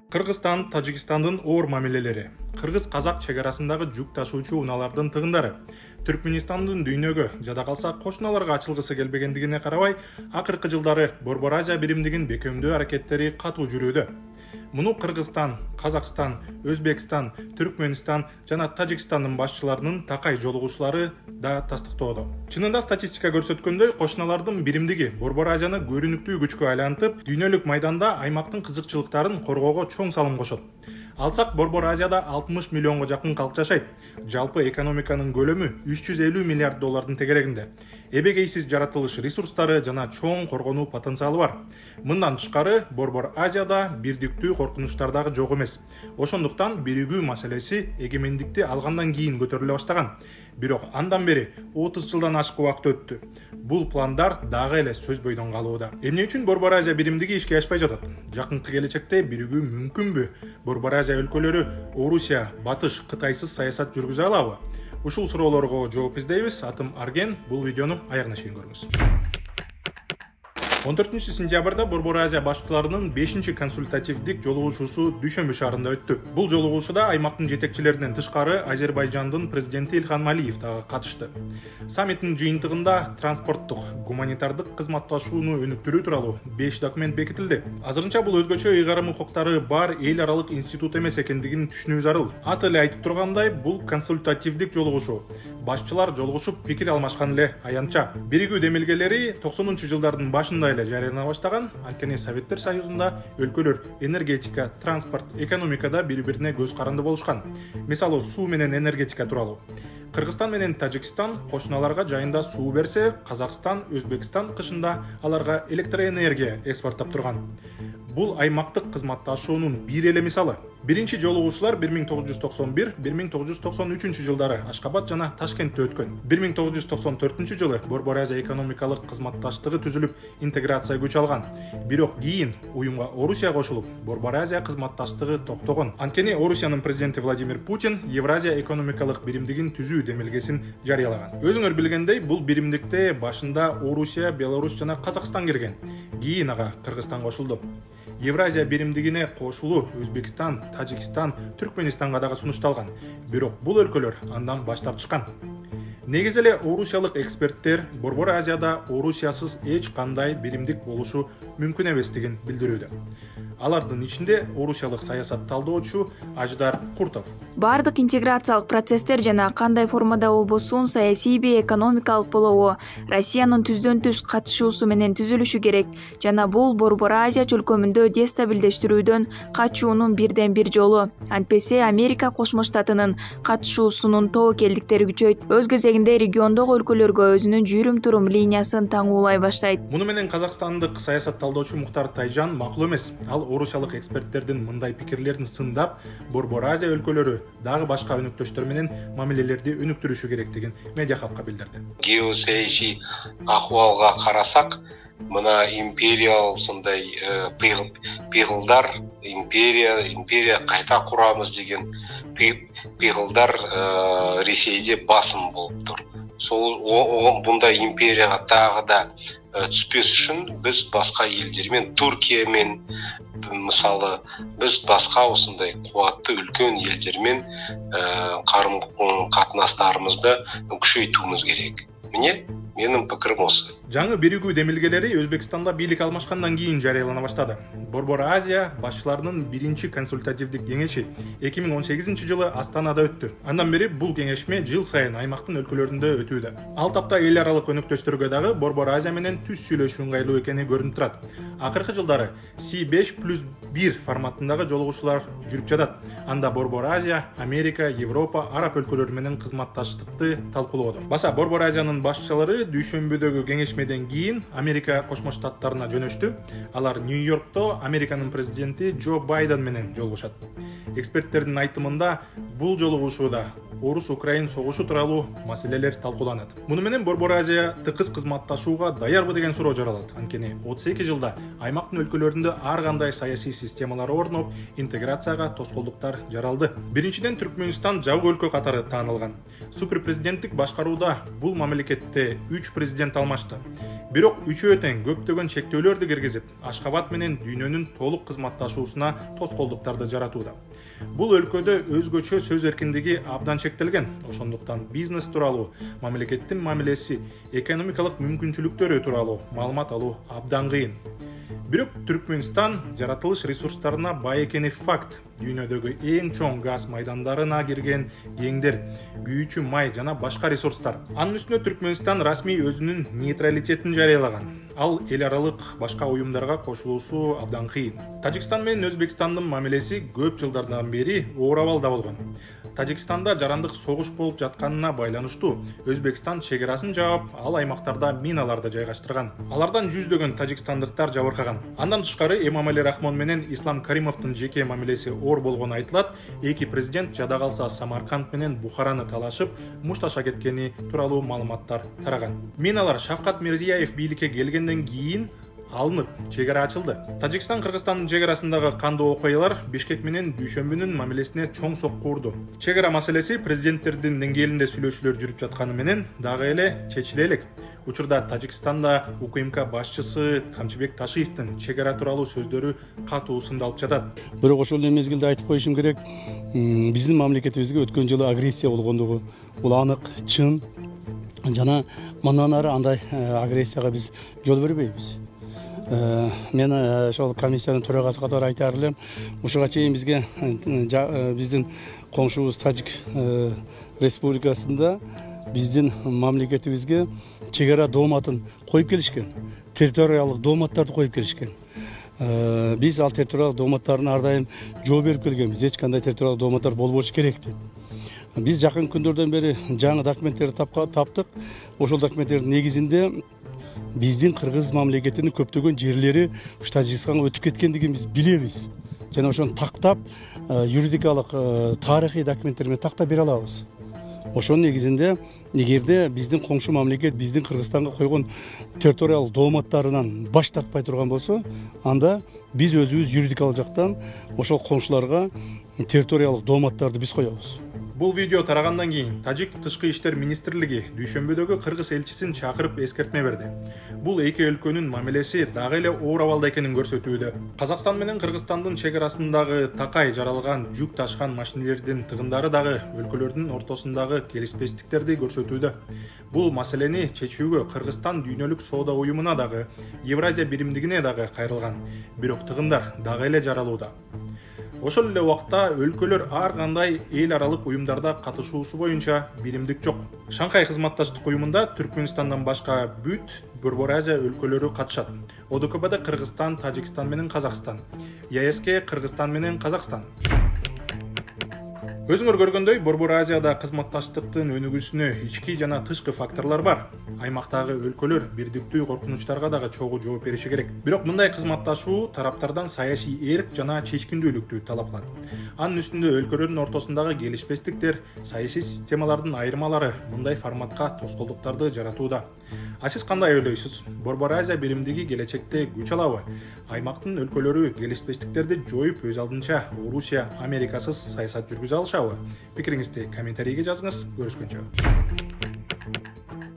Кыргызстан, Тажикстандын оор мамилелери, Кыргыз-Казак чегарасындагы жүк ташуучу унаалардын тыгындары, Түркменистандын дүйнөгө жада калса кошуналарга ачылгысы келбегендигине карабай, акыркы жылдары Борбор Азия биримдигин бекемдөө аракеттери катуу жүрүүдө. Муну Кыргызстан, Казакстан, Өзбекстан, Түркменистан жана Тажикстандын башчыларынын такай жолугушуулары да тастыктоодо. Чынында статистика көрсөткөндөй, кошуналардын биримдиги Борбор Азияны көрүнүктүү күчкө айлантып, дүйнөлүк майданда аймактын кызыкчылыктарын коргоого чоң салым кошот. Алсак, Борбор Азияда 60 миллионго жакын калк жашайт. Жалпы экономиканын көлөмү 350 миллиард доллардын тегерегинде. Эбегейсиз жаратылыш ресурстары жана чоң коргонуу потенциалы бар. Мындан тышкары, Борбор Азияда бирдиктүү коркунучтар жок эмес. Ошондуктан биригүү маселеси эгемендикти алгандан кийин көтөрүлө баштаган. Бирок андан бери 30 жылдан ашык убакыт өттү. Бул пландар дагы эле сөз бойдон калууда. Эмне үчүн Борбор Азия биримдиги ишке ашпай жатат? Жакынкы келечекте биригүү мүмкүнбү? Борбор Азия өлкөлөрү Орусия, Батыш, Кытайсыз саясат жүргүзө алабы? Ушул суроолорго жооп издейбиз. Атым Арген. Бул видеону аягына чейин көрүңүз. 14 сентябрда Борбор Азия башчыларынын 5-чи консультативдик жолугушуусу Дүйшөмбү шаарында өттү. Бул жолугушууда аймактын жетекчилеринен тышкары Азербайжандын президенти Илхан Алиев дагы катышты. Саммиттин жыйынтыгында транспорттук, гуманитардык кызматташууну өнүктүрүү тууралуу 5 документ бекитилди. Азырынча бул өзгөчө ыйгарым укуктары бар эл аралык институт эмес экендигин түшүнүү зарыл. Аты эле айтып тургандай, бул консультативдик жолугушуу. Башчылар жолугушуп пикир алмашкан эле аянтча. Биригүү демилгелери 90-жылдардын башында эле жарыялана баштаган. Анткени Советтер Союзунда өлкөлөр энергетика, транспорт, экономикада бири-бирине көз каранды болушкан. Мисалы, суу менен энергетика тууралуу. Кыргызстан менен Тажикстан кошуналарга жайында суу берсе, Казакстан, Өзбекстан кышында аларга электроэнергия экспорттап турган. Бул аймактык кызматташуунун бир эле мисалы. Биринчи жолугушуулар 1991-1993 жылдары Ашкабад жана Ташкентте өткөн. 1994 жылы Борбор Азия экономикалык кызматташтыгы түзүлүп, интеграция күч алган. Бирок кийин уюмга Орусия кошулуп, Борбор Азия кызматташтыгы токтогон. Анткени Орусиянын президенти Владимир Путин Евразия экономикалык биримдигин түзүү демилгесин жарыялаган. Өзүңөр билгендей, бул биримдикте башында Орусия, Беларусь жана Казакстан кирген. Кийин ага Кыргызстан кошулду. Евразия биримдигине кошулуу Өзбекстан, Тажикстан, Түркменистанга дагы сунушталган. Бирок бул өлкөлөр андан баш тартышкан. Негизи эле орусиялык эксперттер Борбор Азияда Орусиясыз эч кандай биримдик болушу мүмкүн эместигин билдирүүдө. Алардын ичинде орусиялык саясат талдоочу Аждар Куртов. Бардык интеграциялык процесстер жана кандай формада болбосун саясий экономикалык болобу Россиянын түздөн түз катышуусу менен түзүлүшү керек жана бул Борбор Азия чөлкөмүндө дестабилдештирүүдөн качуунун бирден бир жолу. Антпесе Америка Кошмо Штатынын катышуусунун тобокелдиктери күчөйт. Өз кезегинде региондогу өлкөлөргө өзүнүн жүрүм-турум линиясын таңуулай баштайт. Муну менен Казакстандык саясат талдоочу Мухтар Тайжан макул эмес. Ал орусиялык эксперттердин мындай пикирлерин сындап, Борбор Азия өлкөлөрү дагы башка өнөктөштөр менен мамилелерди өнүктүрүшү керектигин Медиа Хабка билдирди. Геосаясий ахуалга карасак, мына империал сондай пыйгылдар, империя кайта курамыз деген пыйгылдар Ресейде басым болуп тур. Сол бундай империяга дагы да түспөс үчүн биз башка элдермен, Туркиямен, мисалы, биз башка осындай кубаттуу үлкөн элдермен карым катнаштарыбызды күчөйтүүбүз керек. Міне, менин пикирим осы. Жаңы биригүү демилгелери Өзбекстанда бийлик алмашкандан кийин жарыялана баштады. Борбор Азия башчыларынын биринчи консультативдик кеңеши 2018 жылы Астанада өттү. Андан бери бул кеңешме жыл сайын аймактын өлкөлөрүндө өтүүдө. Ал тапта эл аралык өнөктөштөргө дагы Борбор Азия менен түз сүйлөшүү ыңгайлуу экени көрүнүп турат. Акыркы жылдары C5+1 форматындагы жолугушуулар жүрүп жатат. Анда Борбор Азия, Америка, Европа, Араб өлкөлөрү менен кызматташтыкты талкуулоодо. Баса Борбор Азиянын башчылары Дүйшөмбүдөгү кеңешмеден кийин Америка Кошмо Штаттарына жөнөштү. Алар Нью-Йоркто Американын президенти Джо Байден менен жолугушат. Эксперттердин айтымында, бул жолугушууда орус украин согушу тууралуу маселелер талкууланат. Муну менен Борбор Азия тыкыз кызматташууга даярбы деген суроо жаралат. Анткени 32 жылда аймактын өлкөлөрүндө ар кандай саясий системалар орноп, интеграцияга тоскоолдуктар жаралды. Биринчиден Түркмөнстан жабык өлкө катары таанылган. Суперпрезиденттик башкарууда бул мамлекетте 3 президент алмашты. Бирок үчөө тең көптөгөн чектөөлөрдү киргизип, Ашхабад менен дүйнөнүн толук кызматташуусуна тоскоолдуктарды жаратууда. Бул өлкөдө өзгөчө сөз эркиндиги абдан чектелген. Ошондуктан бизнес тууралуу, мамлекеттин мамилеси, экономикалык мүмкүнчүлүктөрү тууралуу маалымат алуу абдан кыйын. Бирок Түркмөнстан жаратылыш ресурстарына бай экени факт. Дүйнөдөгү эң чоң газ майдандарына кирген кеңдер, күйүүчү май жана башка ресурстар. Анын үстүнө Түркмөнстан расмий өзүнүн нейтралитетин жарыялаган. Ал эл аралык башка уюмдарга кошулуусу абдан кыйын. Тажикстан менен Өзбекстандын мамилеси көп жылдардан бери оор абалда болгон. Тажикстанда жарандык согуш болуп жатканына байланыштуу Өзбекстан чегарасын жаап, ал аймактарда миналарды жайгаштырган. Алардан жүздөгөн тажикстандыктар жабыркаган. Андан тышкары Эмомали Рахмон менен Ислам Каримовдун жеке мамилеси оор болгону айтылат. Эки президент жада калса Самарканд менен Бухараны талашып, мушташа кеткени тууралуу маалыматтар тараган. Миналар Шавкат Мирзиёев бийликке келгенден кийин алынып, чегара ачылды. Тажикстан Кыргызстандын чегарасындагы кандуу окуялар Бишкек менен Дүйшөмбүнүн мамилесине чоң сокку урду. Чегара маселеси президенттердин деңгээлинде сүйлөшүүлөр жүрүп жатканы менен дагы эле чечиле элек. Учурда Тажикстанда УКМК башчысы Камчыбек Ташиевдин чегара тууралуу сөздөрү катуу сындалып жатат. Бирок ошол эле мезгилде айтып коюшум керек, биздин мамлекетибизге өткөн жылы агрессия болгондугу бул анык, чын. Жана мындан ары андай агрессияга биз жол бербейбиз. Мен ошол комиссиянын төрагасы катары айтар элем, ушуга чейин бизге биздин коңшубуз Тажик республикасында биздин мамлекетибизге чегара дооматын коюп келишкен, территориялык дооматтарды коюп келишкен. Биз ал территориялык дооматтарына ар дайым жооп берип келгенбиз, эч кандай территориялык дооматтар болбошу керек деп. Биз жакын күндөрдөн бери жаңы документтерди таптык. Ошол документтердин негизинде биздин кыргыз мамлекетинин көптөгөн жерлери ушу Тажикстанга өтүп кеткендигин биз билебиз. Жана ошону тактап, юридикалык, тарыхый документтер менен тактап бере алабыз. Ошонун негизинде, эгерде биздин коңшу мамлекет биздин Кыргызстанга койгон территориялык дооматтарынан баш тартпай турган болсо, анда биз өзүбүз юридикалык жактан ошол коңшуларга территориялык дооматтарды биз коебуз. Бул видео тарагандан кийин Тажик Тышкы иштер министрлиги Дүйшөмбөдөгү кыргыз элчисин чакырып эскертме берди. Бул эки өлкөнүн мамилеси дагы эле оор абалда экенин көрсөтүүдө. Казакстан менен Кыргызстандын чегарасындагы такай жаралган жүк ташкан машинелердин тыгындары дагы өлкөлөрдүн ортосундагы келишпестиктерди көрсөтүүдө. Бул маселени чечүүгө Кыргызстан дүйнөлүк соода уюмуна дагы, Евразия биримдигине дагы кайрылган. Бирок тыгындар дагы эле жаралууда. Ошол эле убакта өлкөлөр ар кандай эл аралык уюмдарда катышуусу боюнча биримдик жок. Шанхай кызматташтык уюмунда Түркмөнстандан башка бүт Борбор Азия өлкөлөрү катышат. ОДКБда Кыргызстан, Тажикстан менен Казакстан. ЕСК Кыргызстан менен Казакстан. Өзүңөр көргөндөй, Борбор Азияда кызматташтыктын өнүгүүсүнө ички жана тышкы факторлор бар. Аймактагы өлкөлөр бирдиктүү коркунучтарга дагы чогуу жооп бериши керек. Бирок мындай кызматташуу тараптардан саясий эрк жана чечкиндүүлүктү талап кылат. Анын үстүндө өлкөлөрдүн ортосундагы келишпестиктер, саясий системалардын айырмалары мындай форматка тоскоолдуктарды жаратууда. А сиз кандай ойлойсуз? Борбор Азия биримдиги келечекте күч алабы? Аймактын өлкөлөрү келишпестиктерди жоюп өз алдынча Орусия, Америкасыз саясат жүргүзө алышабы? Пикириңизди комментарийге жазыңыз. Көрүшкөнчө.